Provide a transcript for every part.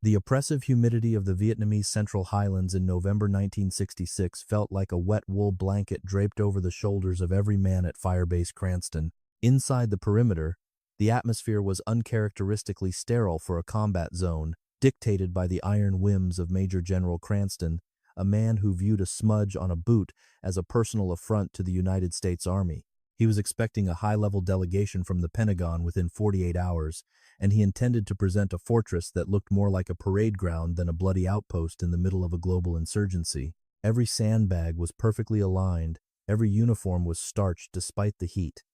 The oppressive humidity of the Vietnamese Central Highlands in November 1966 felt like a wet wool blanket draped over the shoulders of every man at Firebase Cranston. Inside the perimeter, the atmosphere was uncharacteristically sterile for a combat zone, dictated by the iron whims of Major General Cranston, a man who viewed a smudge on a boot as a personal affront to the United States Army. He was expecting a high-level delegation from the Pentagon within 48 hours, and he intended to present a fortress that looked more like a parade ground than a bloody outpost in the middle of a global insurgency. Every sandbag was perfectly aligned, every uniform was starched despite the heat,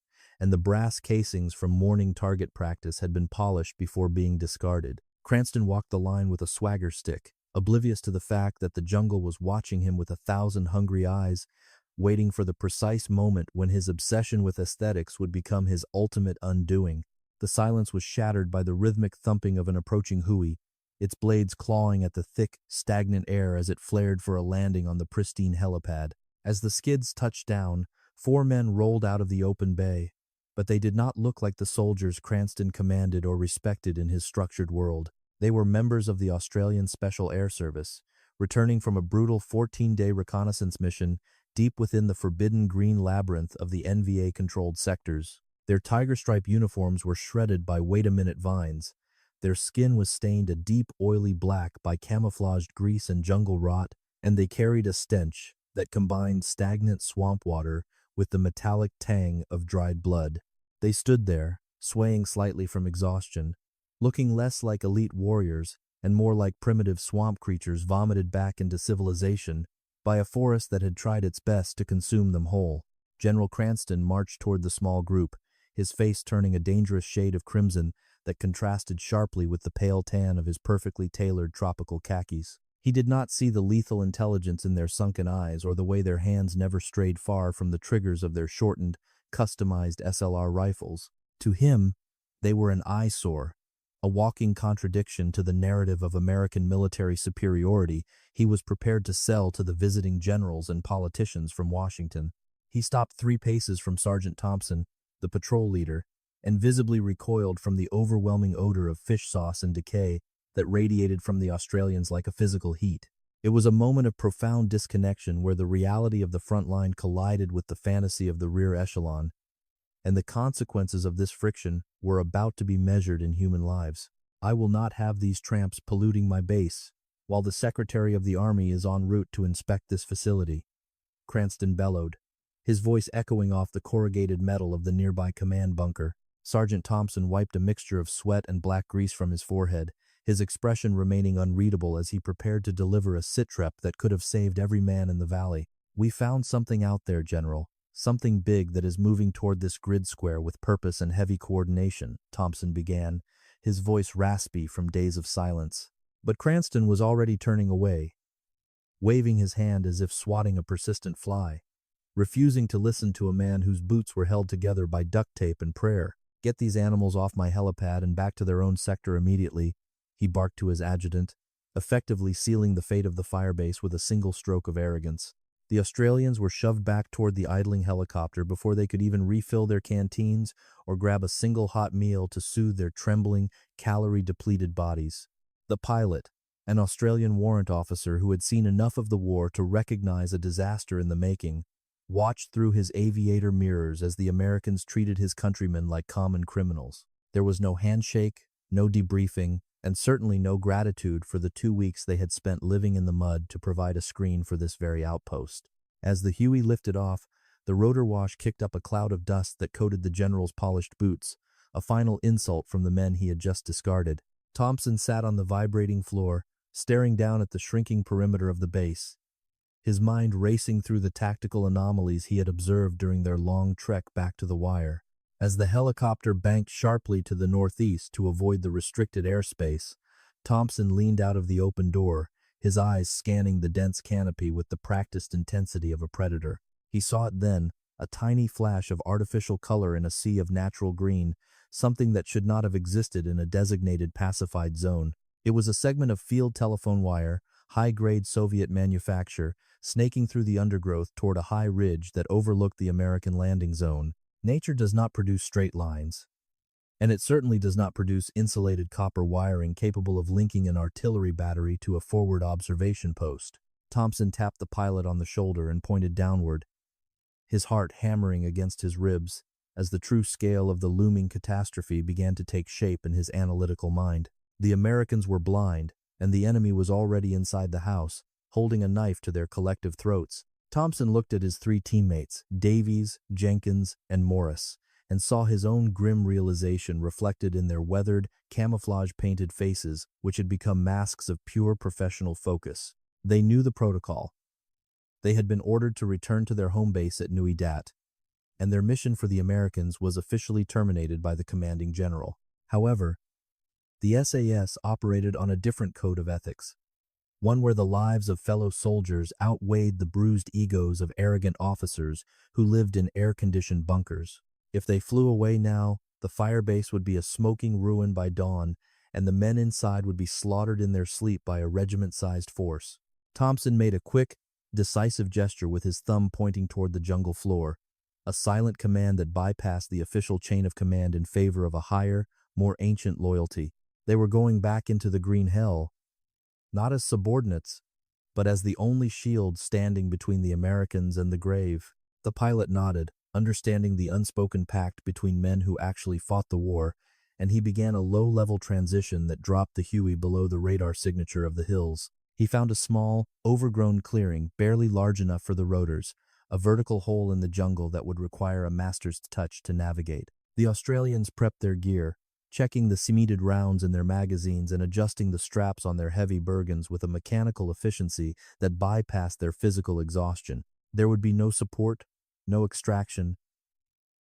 and the brass casings from morning target practice had been polished before being discarded. Cranston walked the line with a swagger stick, oblivious to the fact that the jungle was watching him with 1,000 hungry eyes, waiting for the precise moment when his obsession with aesthetics would become his ultimate undoing. The silence was shattered by the rhythmic thumping of an approaching Huey, its blades clawing at the thick, stagnant air as it flared for a landing on the pristine helipad. As the skids touched down, 4 men rolled out of the open bay, but they did not look like the soldiers Cranston commanded or respected in his structured world. They were members of the Australian Special Air Service, returning from a brutal 14-day reconnaissance mission deep within the forbidden green labyrinth of the NVA-controlled sectors. Their tiger-stripe uniforms were shredded by wait-a-minute vines. Their skin was stained a deep, oily black by camouflaged grease and jungle rot, and they carried a stench that combined stagnant swamp water with the metallic tang of dried blood. They stood there, swaying slightly from exhaustion, looking less like elite warriors and more like primitive swamp creatures vomited back into civilization by a forest that had tried its best to consume them whole. General Cranston marched toward the small group, his face turning a dangerous shade of crimson that contrasted sharply with the pale tan of his perfectly tailored tropical khakis. He did not see the lethal intelligence in their sunken eyes or the way their hands never strayed far from the triggers of their shortened, customized SLR rifles. To him, they were an eyesore, a walking contradiction to the narrative of American military superiority he was prepared to sell to the visiting generals and politicians from Washington. He stopped 3 paces from Sergeant Thompson, the patrol leader, and visibly recoiled from the overwhelming odor of fish sauce and decay that radiated from the Australians like a physical heat. It was a moment of profound disconnection where the reality of the front line collided with the fantasy of the rear echelon, and the consequences of this friction were about to be measured in human lives. I will not have these tramps polluting my base while the Secretary of the Army is en route to inspect this facility, Cranston bellowed, his voice echoing off the corrugated metal of the nearby command bunker. Sergeant Thompson wiped a mixture of sweat and black grease from his forehead, his expression remaining unreadable as he prepared to deliver a sitrep that could have saved every man in the valley. "We found something out there, General. Something big that is moving toward this grid square with purpose and heavy coordination," Thompson began, his voice raspy from days of silence. But Cranston was already turning away, waving his hand as if swatting a persistent fly, refusing to listen to a man whose boots were held together by duct tape and prayer. "Get these animals off my helipad and back to their own sector immediately," he barked to his adjutant, effectively sealing the fate of the firebase with a single stroke of arrogance. The Australians were shoved back toward the idling helicopter before they could even refill their canteens or grab a single hot meal to soothe their trembling, calorie-depleted bodies. The pilot, an Australian warrant officer who had seen enough of the war to recognize a disaster in the making, watched through his aviator mirrors as the Americans treated his countrymen like common criminals. There was no handshake, no debriefing, and certainly no gratitude for the 2 weeks they had spent living in the mud to provide a screen for this very outpost. As the Huey lifted off, the rotor wash kicked up a cloud of dust that coated the general's polished boots, a final insult from the men he had just discarded. Thompson sat on the vibrating floor, staring down at the shrinking perimeter of the base, his mind racing through the tactical anomalies he had observed during their long trek back to the wire. As the helicopter banked sharply to the northeast to avoid the restricted airspace, Thompson leaned out of the open door, his eyes scanning the dense canopy with the practiced intensity of a predator. He saw it then, a tiny flash of artificial color in a sea of natural green, something that should not have existed in a designated pacified zone. It was a segment of field telephone wire, high-grade Soviet manufacture, snaking through the undergrowth toward a high ridge that overlooked the American landing zone. Nature does not produce straight lines. And it certainly does not produce insulated copper wiring capable of linking an artillery battery to a forward observation post. Thompson tapped the pilot on the shoulder and pointed downward, his heart hammering against his ribs as the true scale of the looming catastrophe began to take shape in his analytical mind. The Americans were blind, and the enemy was already inside the house, holding a knife to their collective throats. Thompson looked at his three teammates, Davies, Jenkins, and Morris, and saw his own grim realization reflected in their weathered, camouflage-painted faces, which had become masks of pure professional focus. They knew the protocol. They had been ordered to return to their home base at Nui Dat, and their mission for the Americans was officially terminated by the commanding general. However, the SAS operated on a different code of ethics, one where the lives of fellow soldiers outweighed the bruised egos of arrogant officers who lived in air-conditioned bunkers. If they flew away now, the firebase would be a smoking ruin by dawn, and the men inside would be slaughtered in their sleep by a regiment-sized force. Thompson made a quick, decisive gesture with his thumb pointing toward the jungle floor, a silent command that bypassed the official chain of command in favor of a higher, more ancient loyalty. They were going back into the green hell, not as subordinates, but as the only shield standing between the Americans and the grave. The pilot nodded, understanding the unspoken pact between men who actually fought the war, and he began a low-level transition that dropped the Huey below the radar signature of the hills. He found a small, overgrown clearing, barely large enough for the rotors, a vertical hole in the jungle that would require a master's touch to navigate. The Australians prepped their gear, checking the cemented rounds in their magazines and adjusting the straps on their heavy Bergens with a mechanical efficiency that bypassed their physical exhaustion. There would be no support, no extraction,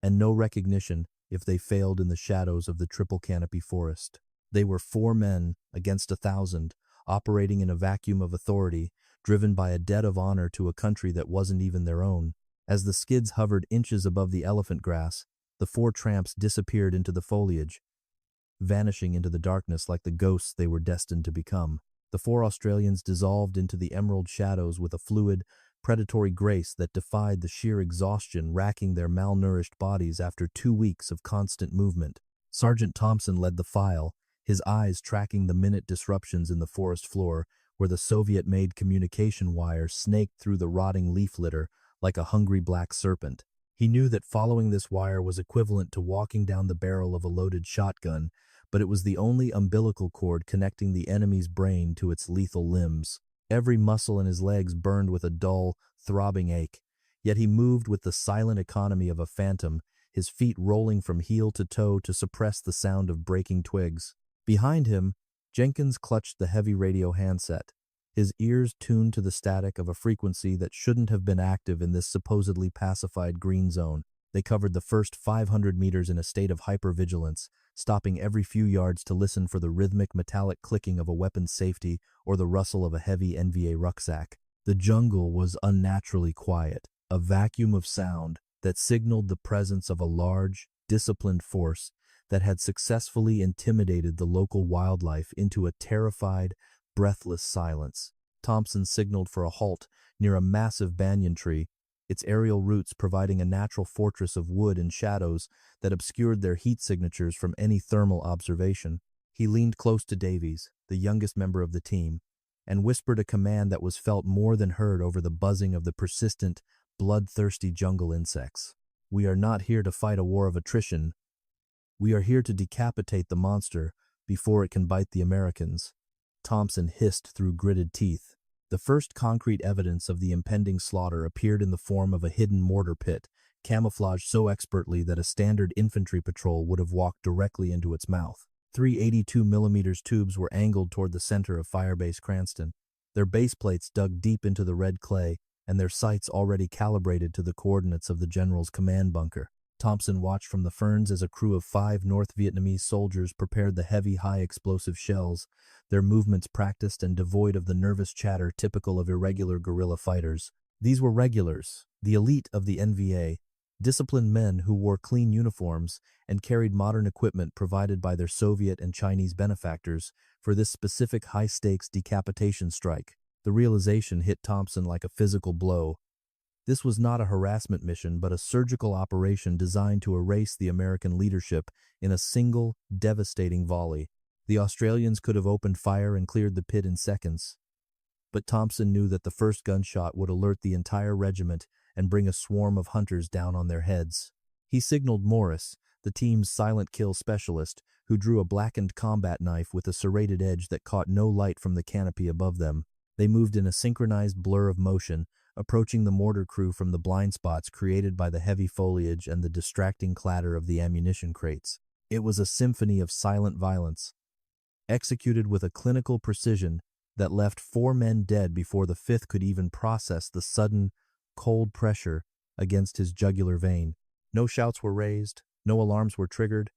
and no recognition if they failed in the shadows of the triple canopy forest. They were 4 men against 1,000, operating in a vacuum of authority, driven by a debt of honor to a country that wasn't even their own. As the skids hovered inches above the elephant grass, the 4 tramps disappeared into the foliage, vanishing into the darkness like the ghosts they were destined to become. The 4 Australians dissolved into the emerald shadows with a fluid, predatory grace that defied the sheer exhaustion racking their malnourished bodies after 2 weeks of constant movement. Sergeant Thompson led the file, his eyes tracking the minute disruptions in the forest floor where the Soviet-made communication wire snaked through the rotting leaf litter like a hungry black serpent. He knew that following this wire was equivalent to walking down the barrel of a loaded shotgun, but it was the only umbilical cord connecting the enemy's brain to its lethal limbs. Every muscle in his legs burned with a dull, throbbing ache, yet he moved with the silent economy of a phantom, his feet rolling from heel to toe to suppress the sound of breaking twigs. Behind him, Jenkins clutched the heavy radio handset, his ears tuned to the static of a frequency that shouldn't have been active in this supposedly pacified green zone. They covered the first 500 meters in a state of hypervigilance, stopping every few yards to listen for the rhythmic metallic clicking of a weapon's safety or the rustle of a heavy NVA rucksack. The jungle was unnaturally quiet, a vacuum of sound that signaled the presence of a large, disciplined force that had successfully intimidated the local wildlife into a terrified, breathless silence. Thompson signaled for a halt near a massive banyan tree, its aerial roots providing a natural fortress of wood and shadows that obscured their heat signatures from any thermal observation. He leaned close to Davies, the youngest member of the team, and whispered a command that was felt more than heard over the buzzing of the persistent, bloodthirsty jungle insects. "We are not here to fight a war of attrition. We are here to decapitate the monster before it can bite the Americans," Thompson hissed through gritted teeth. The first concrete evidence of the impending slaughter appeared in the form of a hidden mortar pit, camouflaged so expertly that a standard infantry patrol would have walked directly into its mouth. 3 82mm tubes were angled toward the center of Firebase Cranston, their base plates dug deep into the red clay, and their sights already calibrated to the coordinates of the general's command bunker. Thompson watched from the ferns as a crew of 5 North Vietnamese soldiers prepared the heavy, high-explosive shells, their movements practiced and devoid of the nervous chatter typical of irregular guerrilla fighters. These were regulars, the elite of the NVA, disciplined men who wore clean uniforms and carried modern equipment provided by their Soviet and Chinese benefactors for this specific high-stakes decapitation strike. The realization hit Thompson like a physical blow. This was not a harassment mission but a surgical operation designed to erase the American leadership in a single, devastating volley. The Australians could have opened fire and cleared the pit in seconds, but Thompson knew that the first gunshot would alert the entire regiment and bring a swarm of hunters down on their heads. He signaled Morris, the team's silent kill specialist, who drew a blackened combat knife with a serrated edge that caught no light from the canopy above them. They moved in a synchronized blur of motion, approaching the mortar crew from the blind spots created by the heavy foliage and the distracting clatter of the ammunition crates. It was a symphony of silent violence, executed with a clinical precision that left 4 men dead before the 5th could even process the sudden, cold pressure against his jugular vein. No shouts were raised, no alarms were triggered,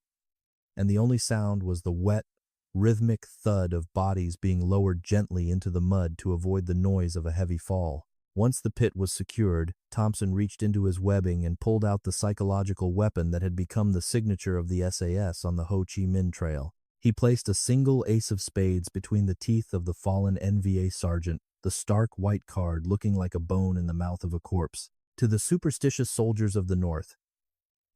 and the only sound was the wet, rhythmic thud of bodies being lowered gently into the mud to avoid the noise of a heavy fall. Once the pit was secured, Thompson reached into his webbing and pulled out the psychological weapon that had become the signature of the SAS on the Ho Chi Minh Trail. He placed a single ace of spades between the teeth of the fallen NVA sergeant, the stark white card looking like a bone in the mouth of a corpse. To the superstitious soldiers of the North,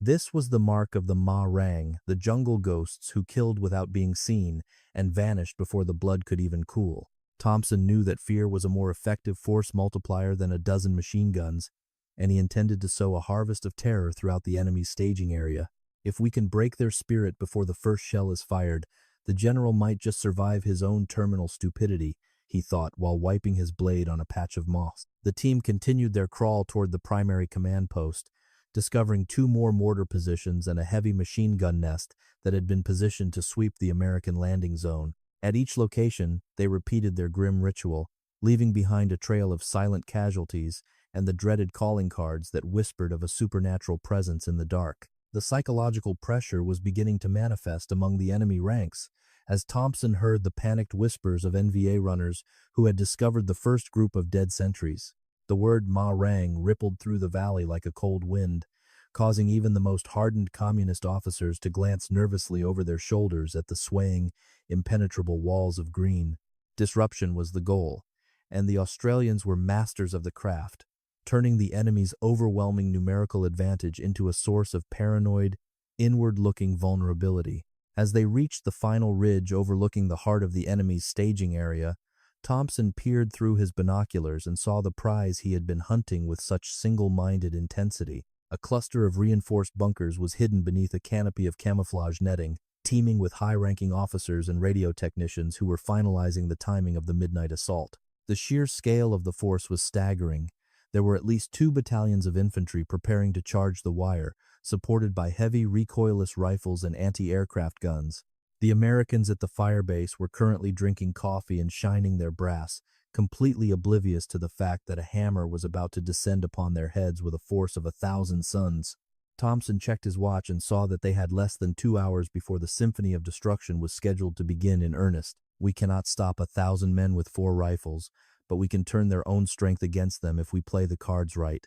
this was the mark of the Ma Rang, the jungle ghosts who killed without being seen and vanished before the blood could even cool. Thompson knew that fear was a more effective force multiplier than a dozen machine guns, and he intended to sow a harvest of terror throughout the enemy's staging area. If we can break their spirit before the first shell is fired, the general might just survive his own terminal stupidity, he thought while wiping his blade on a patch of moss. The team continued their crawl toward the primary command post, discovering 2 more mortar positions and a heavy machine gun nest that had been positioned to sweep the American landing zone. At each location, they repeated their grim ritual, leaving behind a trail of silent casualties and the dreaded calling cards that whispered of a supernatural presence in the dark. The psychological pressure was beginning to manifest among the enemy ranks as Thompson heard the panicked whispers of NVA runners who had discovered the first group of dead sentries. The word Ma Rang rippled through the valley like a cold wind, causing even the most hardened communist officers to glance nervously over their shoulders at the swaying, impenetrable walls of green. Disruption was the goal, and the Australians were masters of the craft, turning the enemy's overwhelming numerical advantage into a source of paranoid, inward-looking vulnerability. As they reached the final ridge overlooking the heart of the enemy's staging area, Thompson peered through his binoculars and saw the prize he had been hunting with such single-minded intensity. A cluster of reinforced bunkers was hidden beneath a canopy of camouflage netting, teeming with high-ranking officers and radio technicians who were finalizing the timing of the midnight assault. The sheer scale of the force was staggering. There were at least 2 battalions of infantry preparing to charge the wire, supported by heavy recoilless rifles and anti-aircraft guns. The Americans at the firebase were currently drinking coffee and shining their brass, completely oblivious to the fact that a hammer was about to descend upon their heads with a force of 1,000 suns. Thompson checked his watch and saw that they had less than 2 hours before the symphony of destruction was scheduled to begin in earnest. We cannot stop 1,000 men with 4 rifles, but we can turn their own strength against them if we play the cards right,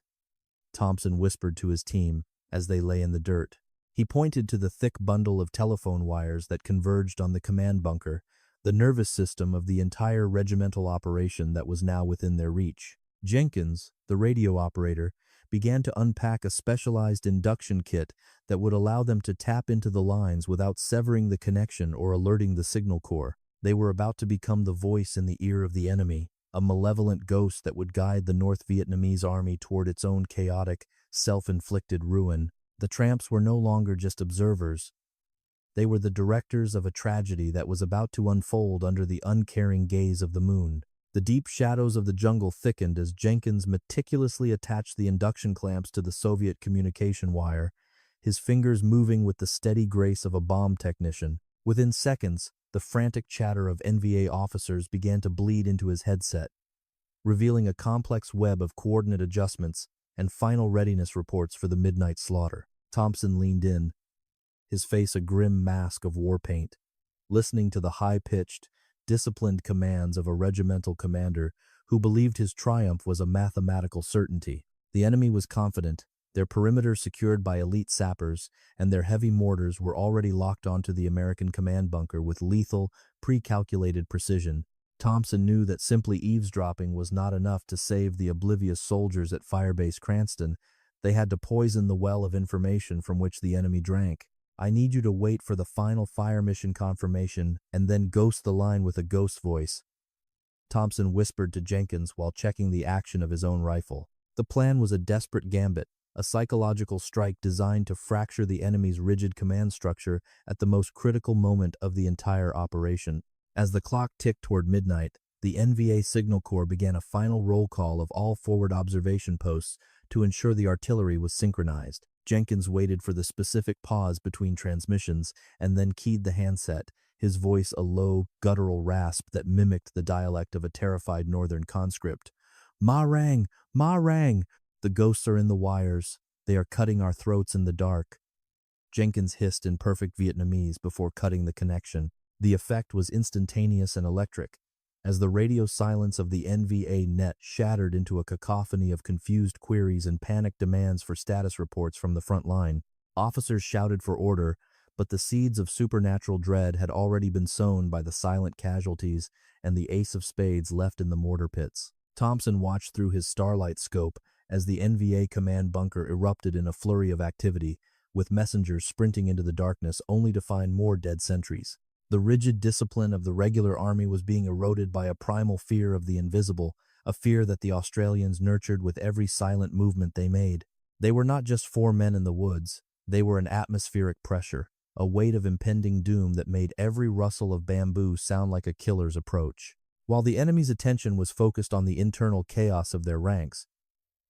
Thompson whispered to his team as they lay in the dirt. He pointed to the thick bundle of telephone wires that converged on the command bunker, the nervous system of the entire regimental operation that was now within their reach. Jenkins, the radio operator, began to unpack a specialized induction kit that would allow them to tap into the lines without severing the connection or alerting the signal corps. They were about to become the voice in the ear of the enemy, a malevolent ghost that would guide the North Vietnamese army toward its own chaotic, self-inflicted ruin. The tramps were no longer just observers. They were the directors of a tragedy that was about to unfold under the uncaring gaze of the moon. The deep shadows of the jungle thickened as Jenkins meticulously attached the induction clamps to the Soviet communication wire, his fingers moving with the steady grace of a bomb technician. Within seconds, the frantic chatter of NVA officers began to bleed into his headset, revealing a complex web of coordinate adjustments and final readiness reports for the midnight slaughter. Thompson leaned in, his face a grim mask of war paint, listening to the high-pitched, disciplined commands of a regimental commander who believed his triumph was a mathematical certainty. The enemy was confident, their perimeter secured by elite sappers, and their heavy mortars were already locked onto the American command bunker with lethal, pre-calculated precision. Thompson knew that simply eavesdropping was not enough to save the oblivious soldiers at Firebase Cranston. They had to poison the well of information from which the enemy drank. "I need you to wait for the final fire mission confirmation and then ghost the line with a ghost voice," Thompson whispered to Jenkins while checking the action of his own rifle. The plan was a desperate gambit, a psychological strike designed to fracture the enemy's rigid command structure at the most critical moment of the entire operation. As the clock ticked toward midnight, the NVA Signal Corps began a final roll call of all forward observation posts to ensure the artillery was synchronized. Jenkins waited for the specific pause between transmissions and then keyed the handset, his voice a low, guttural rasp that mimicked the dialect of a terrified northern conscript. "Ma rang! Ma rang! The ghosts are in the wires. They are cutting our throats in the dark." Jenkins hissed in perfect Vietnamese before cutting the connection. The effect was instantaneous and electric. As the radio silence of the NVA net shattered into a cacophony of confused queries and panicked demands for status reports from the front line, officers shouted for order, but the seeds of supernatural dread had already been sown by the silent casualties and the ace of spades left in the mortar pits. Thompson watched through his starlight scope as the NVA command bunker erupted in a flurry of activity, with messengers sprinting into the darkness only to find more dead sentries. The rigid discipline of the regular army was being eroded by a primal fear of the invisible, a fear that the Australians nurtured with every silent movement they made. They were not just four men in the woods, they were an atmospheric pressure, a weight of impending doom that made every rustle of bamboo sound like a killer's approach. While the enemy's attention was focused on the internal chaos of their ranks,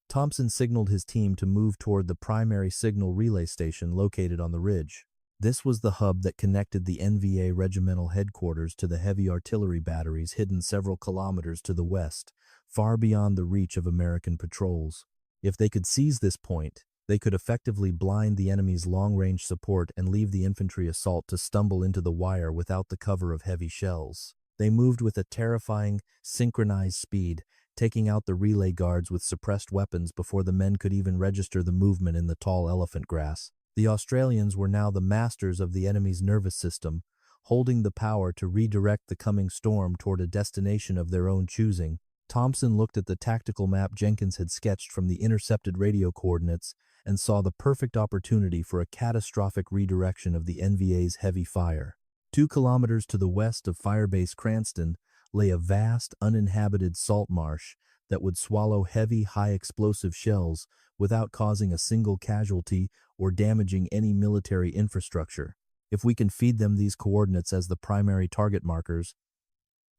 Thompson signaled his team to move toward the primary signal relay station located on the ridge. This was the hub that connected the NVA regimental headquarters to the heavy artillery batteries hidden several kilometers to the west, far beyond the reach of American patrols. If they could seize this point, they could effectively blind the enemy's long-range support and leave the infantry assault to stumble into the wire without the cover of heavy shells. They moved with a terrifying, synchronized speed, taking out the relay guards with suppressed weapons before the men could even register the movement in the tall elephant grass. The Australians were now the masters of the enemy's nervous system, holding the power to redirect the coming storm toward a destination of their own choosing. Thompson looked at the tactical map Jenkins had sketched from the intercepted radio coordinates and saw the perfect opportunity for a catastrophic redirection of the NVA's heavy fire. 2 kilometers to the west of Firebase Cranston lay a vast, uninhabited salt marsh that would swallow heavy, high-explosive shells without causing a single casualty or damaging any military infrastructure. "If we can feed them these coordinates as the primary target markers,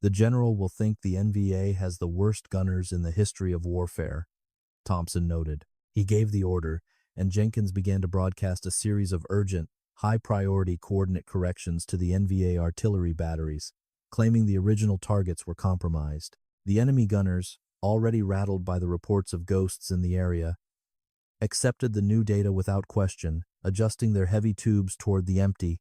the general will think the NVA has the worst gunners in the history of warfare," Thompson noted. He gave the order, and Jenkins began to broadcast a series of urgent, high-priority coordinate corrections to the NVA artillery batteries, claiming the original targets were compromised. The enemy gunners, already rattled by the reports of ghosts in the area, accepted the new data without question, adjusting their heavy tubes toward the empty,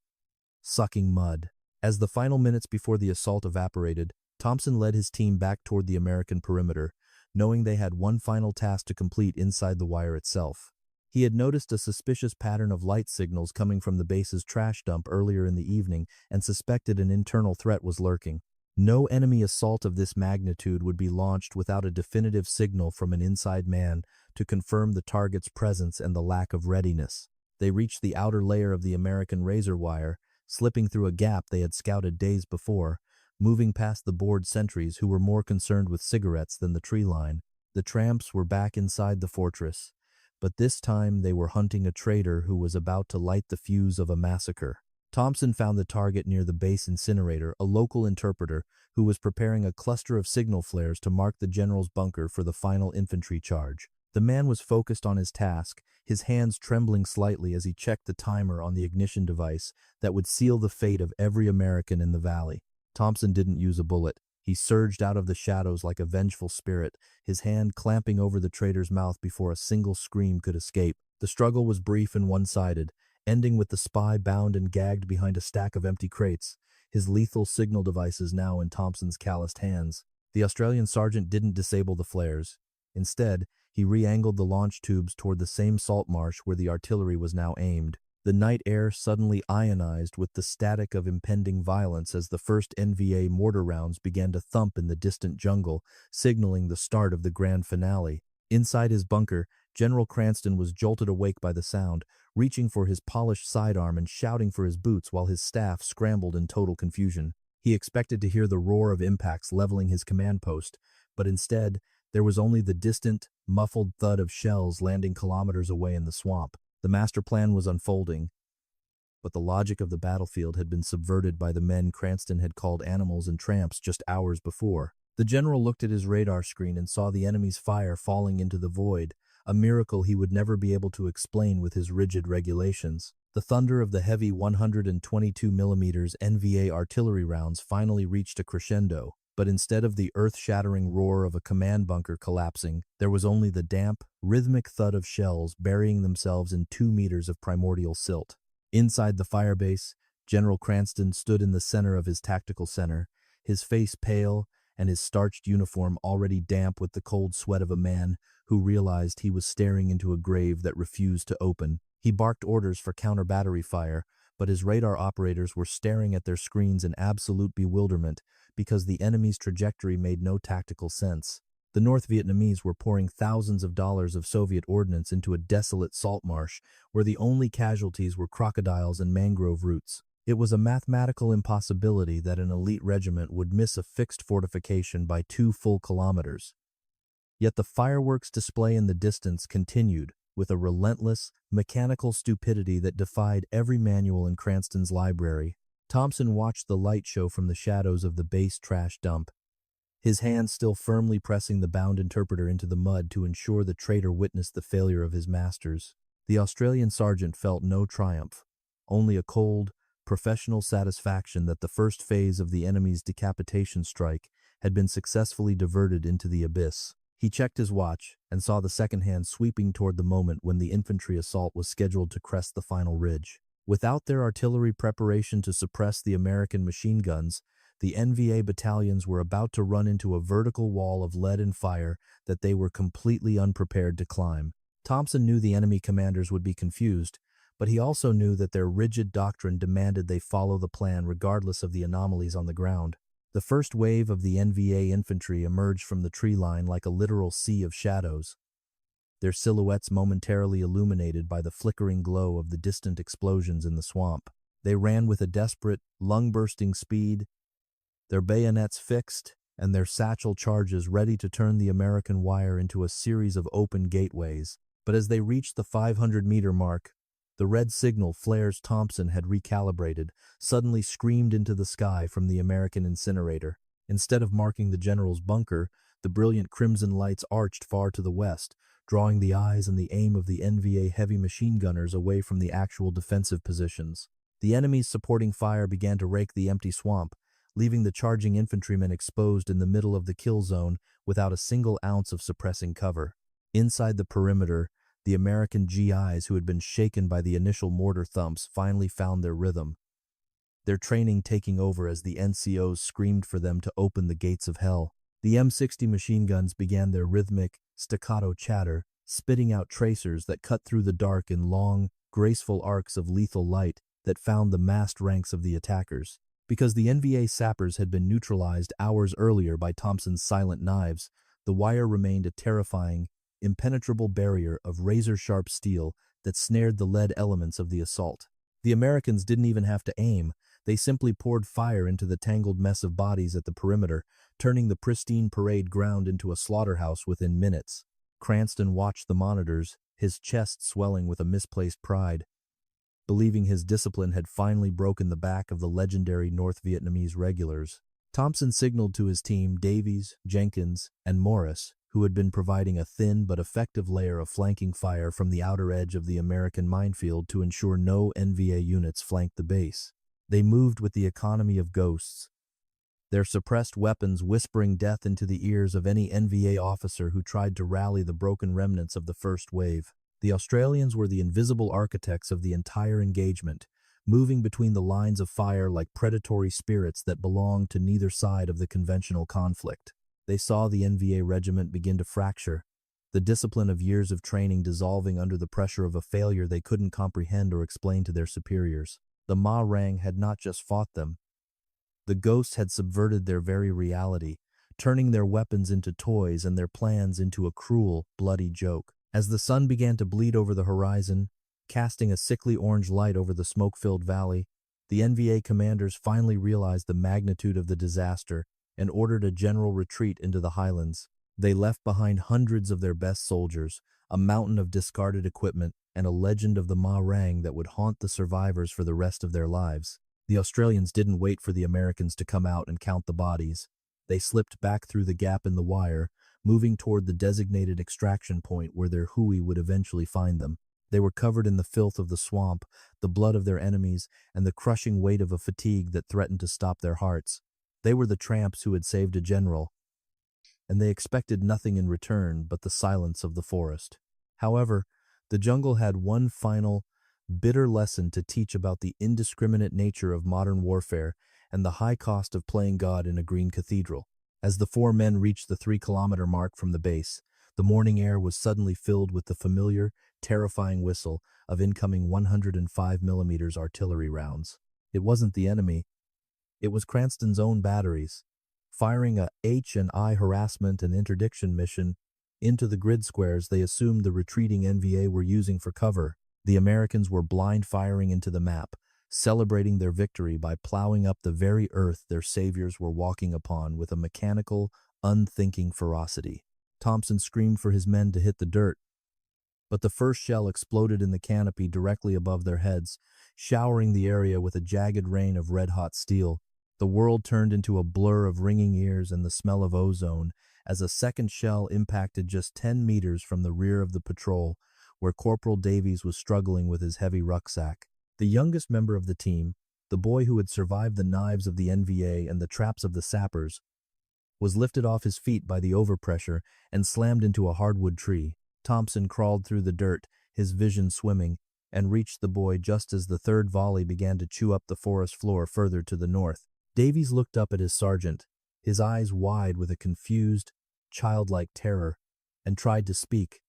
sucking mud. As the final minutes before the assault evaporated, Thompson led his team back toward the American perimeter, knowing they had one final task to complete inside the wire itself. He had noticed a suspicious pattern of light signals coming from the base's trash dump earlier in the evening and suspected an internal threat was lurking. No enemy assault of this magnitude would be launched without a definitive signal from an inside man to confirm the target's presence and the lack of readiness. They reached the outer layer of the American razor wire, slipping through a gap they had scouted days before, moving past the bored sentries who were more concerned with cigarettes than the tree line. The tramps were back inside the fortress, but this time they were hunting a traitor who was about to light the fuse of a massacre. Thompson found the target near the base incinerator, a local interpreter who was preparing a cluster of signal flares to mark the general's bunker for the final infantry charge. The man was focused on his task, his hands trembling slightly as he checked the timer on the ignition device that would seal the fate of every American in the valley. Thompson didn't use a bullet. He surged out of the shadows like a vengeful spirit, his hand clamping over the traitor's mouth before a single scream could escape. The struggle was brief and one-sided, ending with the spy bound and gagged behind a stack of empty crates, his lethal signal devices now in Thompson's calloused hands. The Australian sergeant didn't disable the flares. Instead, he re-angled the launch tubes toward the same salt marsh where the artillery was now aimed. The night air suddenly ionized with the static of impending violence as the first NVA mortar rounds began to thump in the distant jungle, signaling the start of the grand finale. Inside his bunker, General Cranston was jolted awake by the sound, reaching for his polished sidearm and shouting for his boots while his staff scrambled in total confusion. He expected to hear the roar of impacts leveling his command post, but instead, there was only the distant, muffled thud of shells landing kilometers away in the swamp. The master plan was unfolding, but the logic of the battlefield had been subverted by the men Cranston had called animals and tramps just hours before. The general looked at his radar screen and saw the enemy's fire falling into the void, a miracle he would never be able to explain with his rigid regulations. The thunder of the heavy 122 mm NVA artillery rounds finally reached a crescendo, but instead of the earth-shattering roar of a command bunker collapsing, there was only the damp, rhythmic thud of shells burying themselves in 2 meters of primordial silt. Inside the firebase, General Cranston stood in the center of his tactical center, his face pale and his starched uniform already damp with the cold sweat of a man who realized he was staring into a grave that refused to open. He barked orders for counter-battery fire, but his radar operators were staring at their screens in absolute bewilderment because the enemy's trajectory made no tactical sense. The North Vietnamese were pouring thousands of dollars of Soviet ordnance into a desolate salt marsh where the only casualties were crocodiles and mangrove roots. It was a mathematical impossibility that an elite regiment would miss a fixed fortification by 2 full kilometers. Yet the fireworks display in the distance continued with a relentless, mechanical stupidity that defied every manual in Cranston's library. Thompson watched the light show from the shadows of the base trash dump, his hand still firmly pressing the bound interpreter into the mud to ensure the traitor witnessed the failure of his masters. The Australian sergeant felt no triumph, only a cold, professional satisfaction that the first phase of the enemy's decapitation strike had been successfully diverted into the abyss. He checked his watch and saw the second hand sweeping toward the moment when the infantry assault was scheduled to crest the final ridge. Without their artillery preparation to suppress the American machine guns, the NVA battalions were about to run into a vertical wall of lead and fire that they were completely unprepared to climb. Thompson knew the enemy commanders would be confused, but he also knew that their rigid doctrine demanded they follow the plan regardless of the anomalies on the ground. The first wave of the NVA infantry emerged from the tree line like a literal sea of shadows, their silhouettes momentarily illuminated by the flickering glow of the distant explosions in the swamp. They ran with a desperate, lung-bursting speed, their bayonets fixed and their satchel charges ready to turn the American wire into a series of open gateways. But as they reached the 500-meter mark, the red signal flares Thompson had recalibrated suddenly screamed into the sky from the American incinerator. Instead of marking the general's bunker, the brilliant crimson lights arched far to the west, drawing the eyes and the aim of the NVA heavy machine gunners away from the actual defensive positions. The enemy's supporting fire began to rake the empty swamp, leaving the charging infantrymen exposed in the middle of the kill zone without a single ounce of suppressing cover. Inside the perimeter, the American GIs who had been shaken by the initial mortar thumps finally found their rhythm, their training taking over as the NCOs screamed for them to open the gates of hell. The M60 machine guns began their rhythmic, staccato chatter, spitting out tracers that cut through the dark in long, graceful arcs of lethal light that found the massed ranks of the attackers. Because the NVA sappers had been neutralized hours earlier by Thompson's silent knives, the wire remained a terrifying, impenetrable barrier of razor-sharp steel that snared the lead elements of the assault. The Americans didn't even have to aim. They simply poured fire into the tangled mess of bodies at the perimeter, turning the pristine parade ground into a slaughterhouse within minutes. Cranston watched the monitors, his chest swelling with a misplaced pride, believing his discipline had finally broken the back of the legendary North Vietnamese regulars. Thompson signaled to his team Davies, Jenkins, and Morris, who had been providing a thin but effective layer of flanking fire from the outer edge of the American minefield to ensure no NVA units flanked the base. They moved with the economy of ghosts, their suppressed weapons whispering death into the ears of any NVA officer who tried to rally the broken remnants of the first wave. The Australians were the invisible architects of the entire engagement, moving between the lines of fire like predatory spirits that belonged to neither side of the conventional conflict. They saw the NVA regiment begin to fracture, the discipline of years of training dissolving under the pressure of a failure they couldn't comprehend or explain to their superiors. The Ma Rang had not just fought them. The ghosts had subverted their very reality, turning their weapons into toys and their plans into a cruel, bloody joke. As the sun began to bleed over the horizon, casting a sickly orange light over the smoke-filled valley, the NVA commanders finally realized the magnitude of the disaster and ordered a general retreat into the highlands. They left behind hundreds of their best soldiers, a mountain of discarded equipment, and a legend of the Ma Rang that would haunt the survivors for the rest of their lives. The Australians didn't wait for the Americans to come out and count the bodies. They slipped back through the gap in the wire, moving toward the designated extraction point where their hui would eventually find them. They were covered in the filth of the swamp, the blood of their enemies, and the crushing weight of a fatigue that threatened to stop their hearts. They were the tramps who had saved a general, and they expected nothing in return but the silence of the forest. However, the jungle had one final, bitter lesson to teach about the indiscriminate nature of modern warfare and the high cost of playing God in a green cathedral. As the four men reached the 3-kilometer mark from the base, the morning air was suddenly filled with the familiar, terrifying whistle of incoming 105mm artillery rounds. It wasn't the enemy. It was Cranston's own batteries, firing a H&I harassment and interdiction mission into the grid squares they assumed the retreating NVA were using for cover. The Americans were blind firing into the map, celebrating their victory by plowing up the very earth their saviors were walking upon with a mechanical, unthinking ferocity. Thompson screamed for his men to hit the dirt, but the first shell exploded in the canopy directly above their heads, showering the area with a jagged rain of red-hot steel. The world turned into a blur of ringing ears and the smell of ozone as a second shell impacted just 10 meters from the rear of the patrol, where Corporal Davies was struggling with his heavy rucksack. The youngest member of the team, the boy who had survived the knives of the NVA and the traps of the sappers, was lifted off his feet by the overpressure and slammed into a hardwood tree. Thompson crawled through the dirt, his vision swimming, and reached the boy just as the third volley began to chew up the forest floor further to the north. Davies looked up at his sergeant, his eyes wide with a confused, childlike terror, and tried to speak,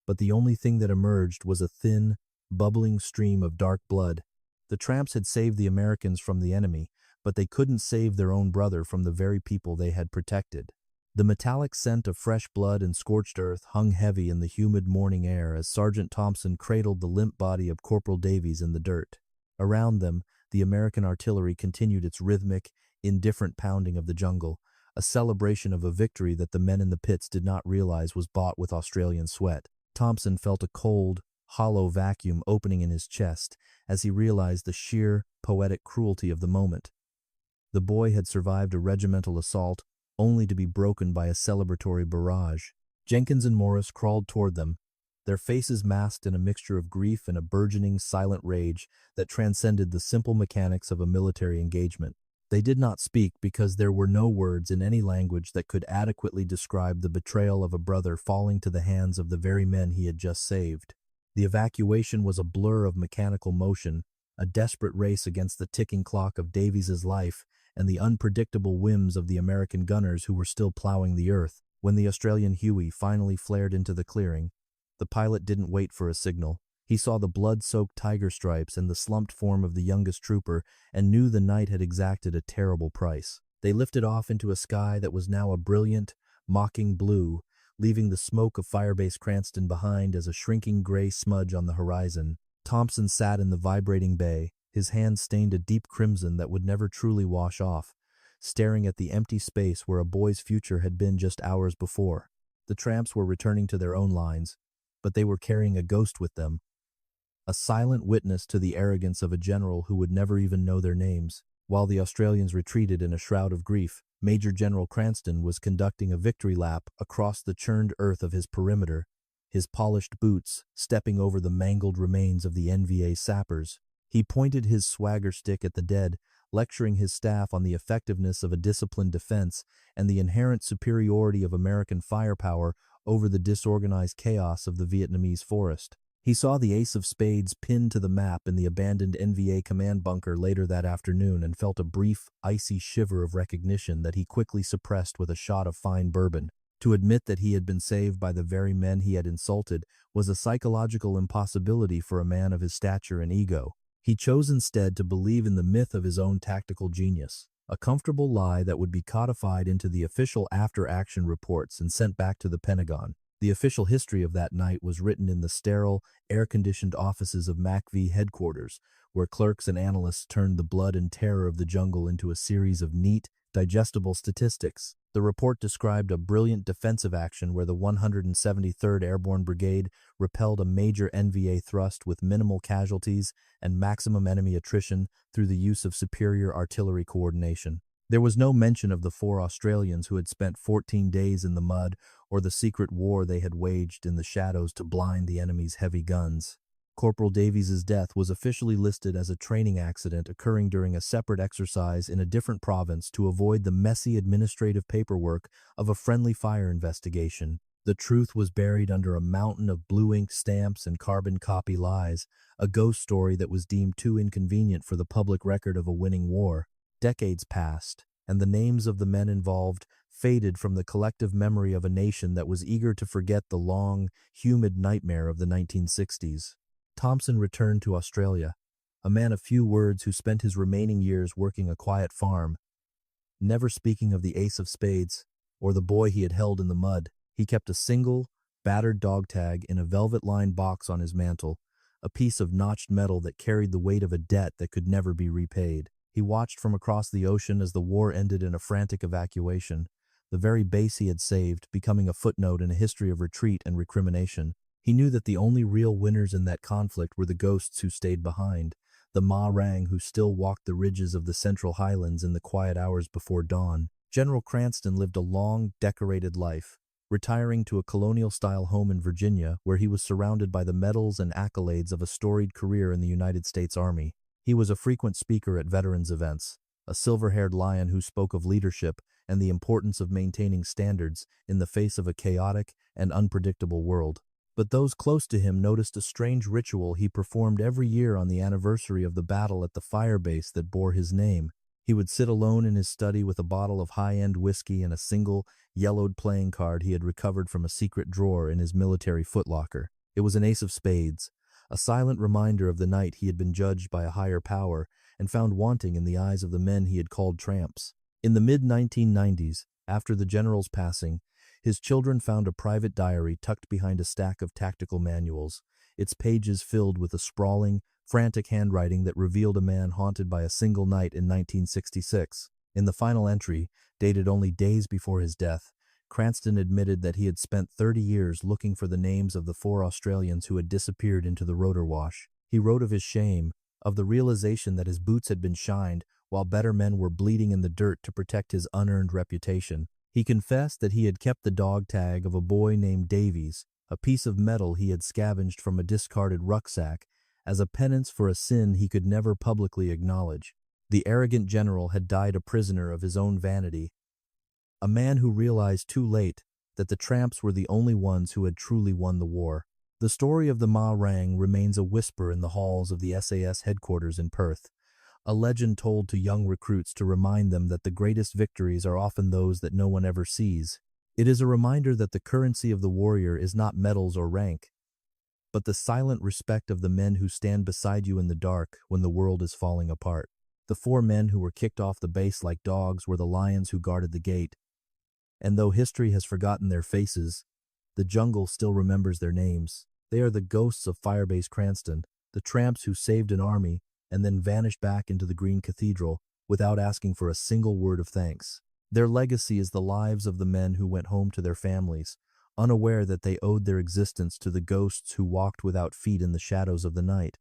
but the only thing that emerged was a thin, bubbling stream of dark blood. The tramps had saved the Americans from the enemy, but they couldn't save their own brother from the very people they had protected. The metallic scent of fresh blood and scorched earth hung heavy in the humid morning air as Sergeant Thompson cradled the limp body of Corporal Davies in the dirt. Around them, the American artillery continued its rhythmic, indifferent pounding of the jungle, a celebration of a victory that the men in the pits did not realize was bought with Australian sweat. Thompson felt a cold, hollow vacuum opening in his chest as he realized the sheer, poetic cruelty of the moment. The boy had survived a regimental assault, only to be broken by a celebratory barrage. Jenkins and Morris crawled toward them, their faces masked in a mixture of grief and a burgeoning, silent rage that transcended the simple mechanics of a military engagement. They did not speak because there were no words in any language that could adequately describe the betrayal of a brother falling to the hands of the very men he had just saved. The evacuation was a blur of mechanical motion, a desperate race against the ticking clock of Davies's life and the unpredictable whims of the American gunners who were still plowing the earth. When the Australian Huey finally flared into the clearing, the pilot didn't wait for a signal. He saw the blood-soaked tiger stripes and the slumped form of the youngest trooper and knew the night had exacted a terrible price. They lifted off into a sky that was now a brilliant, mocking blue, leaving the smoke of Firebase Cranston behind as a shrinking gray smudge on the horizon. Thompson sat in the vibrating bay, his hands stained a deep crimson that would never truly wash off, staring at the empty space where a boy's future had been just hours before. The tramps were returning to their own lines, but they were carrying a ghost with them, a silent witness to the arrogance of a general who would never even know their names. While the Australians retreated in a shroud of grief, Major General Cranston was conducting a victory lap across the churned earth of his perimeter, his polished boots stepping over the mangled remains of the NVA sappers. He pointed his swagger stick at the dead, lecturing his staff on the effectiveness of a disciplined defense and the inherent superiority of American firepower over the disorganized chaos of the Vietnamese forest. He saw the ace of spades pinned to the map in the abandoned NVA command bunker later that afternoon and felt a brief, icy shiver of recognition that he quickly suppressed with a shot of fine bourbon. To admit that he had been saved by the very men he had insulted was a psychological impossibility for a man of his stature and ego. He chose instead to believe in the myth of his own tactical genius, a comfortable lie that would be codified into the official after-action reports and sent back to the Pentagon. The official history of that night was written in the sterile, air-conditioned offices of MACV headquarters, where clerks and analysts turned the blood and terror of the jungle into a series of neat, digestible statistics. The report described a brilliant defensive action where the 173rd Airborne Brigade repelled a major NVA thrust with minimal casualties and maximum enemy attrition through the use of superior artillery coordination. There was no mention of the 4 Australians who had spent 14 days in the mud or the secret war they had waged in the shadows to blind the enemy's heavy guns. Corporal Davies's death was officially listed as a training accident occurring during a separate exercise in a different province to avoid the messy administrative paperwork of a friendly fire investigation. The truth was buried under a mountain of blue ink stamps and carbon copy lies, a ghost story that was deemed too inconvenient for the public record of a winning war. Decades passed, and the names of the men involved faded from the collective memory of a nation that was eager to forget the long, humid nightmare of the 1960s. Thompson returned to Australia, a man of few words who spent his remaining years working a quiet farm, never speaking of the ace of spades or the boy he had held in the mud. He kept a single, battered dog tag in a velvet-lined box on his mantel, a piece of notched metal that carried the weight of a debt that could never be repaid. He watched from across the ocean as the war ended in a frantic evacuation, the very base he had saved becoming a footnote in a history of retreat and recrimination. He knew that the only real winners in that conflict were the ghosts who stayed behind, the Ma Rang who still walked the ridges of the Central Highlands in the quiet hours before dawn. General Cranston lived a long, decorated life, retiring to a colonial-style home in Virginia where he was surrounded by the medals and accolades of a storied career in the United States Army. He was a frequent speaker at veterans events, a silver-haired lion who spoke of leadership and the importance of maintaining standards in the face of a chaotic and unpredictable world. But those close to him noticed a strange ritual he performed every year on the anniversary of the battle at the fire base that bore his name. He would sit alone in his study with a bottle of high-end whiskey and a single, yellowed playing card he had recovered from a secret drawer in his military footlocker. It was an ace of spades, a silent reminder of the night he had been judged by a higher power and found wanting in the eyes of the men he had called tramps. In the mid-1990s, after the general's passing, his children found a private diary tucked behind a stack of tactical manuals, its pages filled with a sprawling, frantic handwriting that revealed a man haunted by a single night in 1966. In the final entry, dated only days before his death, Cranston admitted that he had spent 30 years looking for the names of the 4 Australians who had disappeared into the rotor wash. He wrote of his shame, of the realization that his boots had been shined while better men were bleeding in the dirt to protect his unearned reputation. He confessed that he had kept the dog tag of a boy named Davies, a piece of metal he had scavenged from a discarded rucksack, as a penance for a sin he could never publicly acknowledge. The arrogant general had died a prisoner of his own vanity, a man who realized too late that the tramps were the only ones who had truly won the war. The story of the Ma Rang remains a whisper in the halls of the SAS headquarters in Perth, a legend told to young recruits to remind them that the greatest victories are often those that no one ever sees. It is a reminder that the currency of the warrior is not medals or rank, but the silent respect of the men who stand beside you in the dark when the world is falling apart. The 4 men who were kicked off the base like dogs were the lions who guarded the gate, and though history has forgotten their faces, the jungle still remembers their names. They are the ghosts of Firebase Cranston, the tramps who saved an army and then vanished back into the Green Cathedral without asking for a single word of thanks. Their legacy is the lives of the men who went home to their families, unaware that they owed their existence to the ghosts who walked without feet in the shadows of the night.